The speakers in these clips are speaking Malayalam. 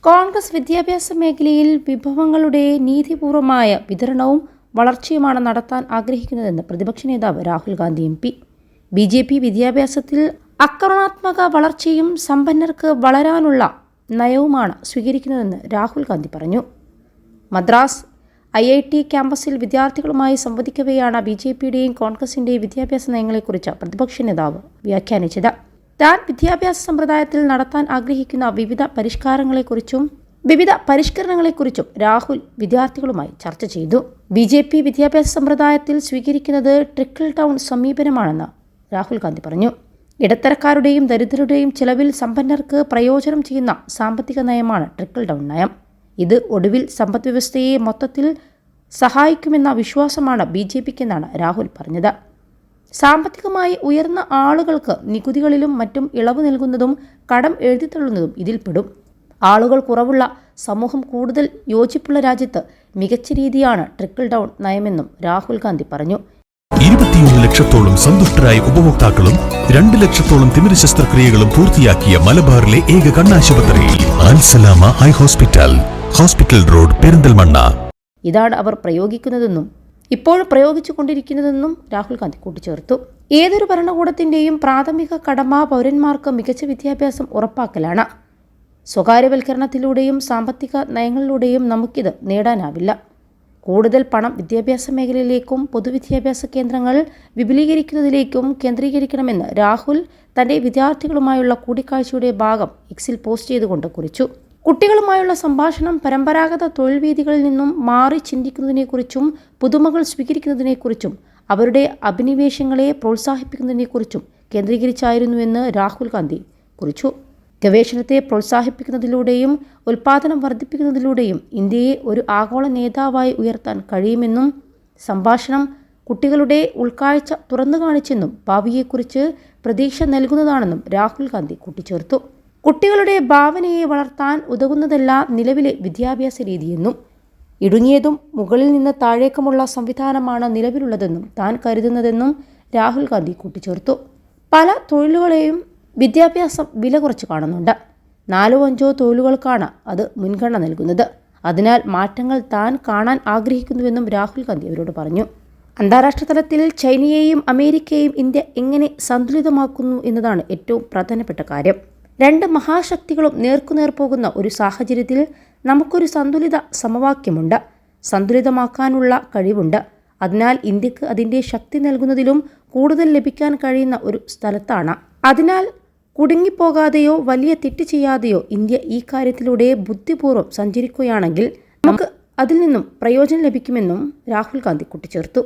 കോൺഗ്രസ് വിദ്യാഭ്യാസ മേഖലയിൽ വിഭവങ്ങളുടെ നീതിപൂർവമായ വിതരണവും വളർച്ചയുമാണ് നടത്താൻ ആഗ്രഹിക്കുന്നതെന്ന് പ്രതിപക്ഷ നേതാവ് രാഹുൽ ഗാന്ധി MP. BJP വിദ്യാഭ്യാസത്തിൽ ആക്രമണാത്മക വളർച്ചയും സമ്പന്നർക്ക് വളരാനുള്ള നയവുമാണ് സ്വീകരിക്കുന്നതെന്ന് രാഹുൽ ഗാന്ധി പറഞ്ഞു. മദ്രാസ് IIT ക്യാമ്പസിൽ വിദ്യാർത്ഥികളുമായി സംവദിക്കവെയാണ് BJPയുടെയും കോൺഗ്രസിൻ്റെയും വിദ്യാഭ്യാസ നയങ്ങളെക്കുറിച്ച് പ്രതിപക്ഷ നേതാവ് വ്യാഖ്യാനിച്ചത്. താൻ വിദ്യാഭ്യാസ സമ്പ്രദായത്തിൽ നടത്താൻ ആഗ്രഹിക്കുന്ന വിവിധ പരിഷ്കരണങ്ങളെക്കുറിച്ചും രാഹുൽ വിദ്യാർത്ഥികളുമായി ചർച്ച ചെയ്തു. BJP വിദ്യാഭ്യാസ സമ്പ്രദായത്തിൽ സ്വീകരിക്കുന്നത് ട്രിക്കിൾ ഡൗൺ സമീപനമാണെന്ന് രാഹുൽ ഗാന്ധി പറഞ്ഞു. ഇടത്തരക്കാരുടെയും ദരിദ്രരുടെയും ചെലവിൽ സമ്പന്നർക്ക് പ്രയോജനം ചെയ്യുന്ന സാമ്പത്തിക നയമാണ് ട്രിക്കിൾ ഡൗൺ നയം. ഇത് ഒടുവിൽ സമ്പദ്വ്യവസ്ഥയെ മൊത്തത്തിൽ സഹായിക്കുമെന്ന വിശ്വാസമാണ് BJPക്കെന്നാണ് രാഹുൽ പറഞ്ഞത്. സാമ്പത്തികമായി ഉയർന്ന ആളുകൾക്ക് നികുതികളിലും മറ്റും ഇളവ് നൽകുന്നതും കടം എഴുതിത്തള്ളുന്നതും ഇതിൽപ്പെടും. ആളുകൾ കുറവുള്ള സമൂഹം കൂടുതൽ യോജിപ്പുള്ള രാജ്യത്ത് മികച്ച രീതിയാണ് ട്രിക്കിൾ ഡൗൺ നയമെന്നും രാഹുൽ ഗാന്ധി പറഞ്ഞു. 21 ലക്ഷത്തോളം സന്തുഷ്ടരായ ഉപഭോക്താക്കളും 2 ലക്ഷത്തോളം തിമിര ശസ്ത്രക്രിയകളും പൂർത്തിയാക്കിയ മലബാറിലെ ഏക കണ്ണാശുപത്രി Al Salama eye hospital, hospital road, Perinthalmanna. ഇതാണ് അവർ പ്രയോഗിക്കുന്നതെന്നും ഇപ്പോഴും പ്രയോഗിച്ചുകൊണ്ടിരിക്കുന്നതെന്നും രാഹുൽ ഗാന്ധി കൂട്ടിച്ചേർത്തു. ഏതൊരു ഭരണകൂടത്തിൻ്റെയും പ്രാഥമിക കടമ പൗരന്മാർക്ക് മികച്ച വിദ്യാഭ്യാസം ഉറപ്പാക്കലാണ്. സ്വകാര്യവൽക്കരണത്തിലൂടെയും സാമ്പത്തിക നയങ്ങളിലൂടെയും നമുക്കിത് നേടാനാവില്ല. കൂടുതൽ പണം വിദ്യാഭ്യാസ മേഖലയിലേക്കും പൊതുവിദ്യാഭ്യാസ കേന്ദ്രങ്ങൾ വിപുലീകരിക്കുന്നതിലേക്കും കേന്ദ്രീകരിക്കണമെന്ന് രാഹുൽ തൻ്റെ വിദ്യാർത്ഥികളുമായുള്ള കൂടിക്കാഴ്ചയുടെ ഭാഗം Xൽ പോസ്റ്റ് ചെയ്തുകൊണ്ട് കുറിച്ചു. കുട്ടികളുമായുള്ള സംഭാഷണം പരമ്പരാഗത തൊഴിൽ വേദികളിൽ നിന്നും മാറി ചിന്തിക്കുന്നതിനെക്കുറിച്ചും പുതുമകൾ സ്വീകരിക്കുന്നതിനെക്കുറിച്ചും അവരുടെ അഭിനിവേശങ്ങളെ പ്രോത്സാഹിപ്പിക്കുന്നതിനെക്കുറിച്ചും കേന്ദ്രീകരിച്ചായിരുന്നുവെന്ന് രാഹുൽ ഗാന്ധി കുറിച്ചു. ഗവേഷണത്തെ പ്രോത്സാഹിപ്പിക്കുന്നതിലൂടെയും ഉൽപ്പാദനം വർദ്ധിപ്പിക്കുന്നതിലൂടെയും ഇന്ത്യയെ ഒരു ആഗോള നേതാവായി ഉയർത്താൻ കഴിയുമെന്നും സംഭാഷണം കുട്ടികളുടെ ഉൾക്കാഴ്ച തുറന്നു കാണിച്ചെന്നും ഭാവിയെക്കുറിച്ച് പ്രതീക്ഷ നൽകുന്നതാണെന്നും രാഹുൽ ഗാന്ധി കൂട്ടിച്ചേർത്തു. കുട്ടികളുടെ ഭാവനയെ വളർത്താൻ ഉതകുന്നതല്ല നിലവിലെ വിദ്യാഭ്യാസ രീതിയെന്നും ഇടുങ്ങിയതും മുകളിൽ നിന്ന് താഴേക്കുമുള്ള സംവിധാനമാണ് നിലവിലുള്ളതെന്നും താൻ കരുതുന്നതെന്നും രാഹുൽ ഗാന്ധി കൂട്ടിച്ചേർത്തു. പല തൊഴിലുകളെയും വിദ്യാഭ്യാസം വില കുറച്ച് കാണുന്നുണ്ട്. 4-5 തൊഴിലുകൾക്കാണ് അത് മുൻഗണന നൽകുന്നത്. അതിനാൽ മാറ്റങ്ങൾ താൻ കാണാൻ ആഗ്രഹിക്കുന്നുവെന്നും രാഹുൽ ഗാന്ധി അവരോട് പറഞ്ഞു. അന്താരാഷ്ട്ര തലത്തിൽ ചൈനയെയും അമേരിക്കയെയും ഇന്ത്യ എങ്ങനെ സന്തുലിതമാക്കുന്നു എന്നതാണ് ഏറ്റവും പ്രധാനപ്പെട്ട കാര്യം. 2 മഹാശക്തികളും നേർക്കുനേർ പോകുന്ന ഒരു സാഹചര്യത്തിൽ നമുക്കൊരു സന്തുലിത സമവാക്യമുണ്ട്. സന്തുലിതമാക്കാനുള്ള കഴിവുണ്ട്. അതിനാൽ ഇന്ത്യക്ക് അതിൻ്റെ ശക്തി നൽകുന്നതിലും കൂടുതൽ ലഭിക്കാൻ കഴിയുന്ന ഒരു സ്ഥലത്താണ്. അതിനാൽ കുടുങ്ങിപ്പോകാതെയോ വലിയ തെറ്റ് ചെയ്യാതെയോ ഇന്ത്യ ഈ കാര്യത്തിലൂടെ ബുദ്ധിപൂർവ്വം സഞ്ചരിക്കുകയാണെങ്കിൽ നമുക്ക് അതിൽ നിന്നും പ്രയോജനം ലഭിക്കുമെന്നും രാഹുൽ ഗാന്ധി കൂട്ടിച്ചേർത്തു.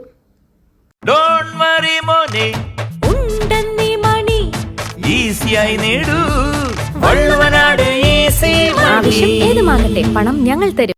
ആവശ്യം ഏതുമാകട്ടെ, പണം ഞങ്ങൾ തരും.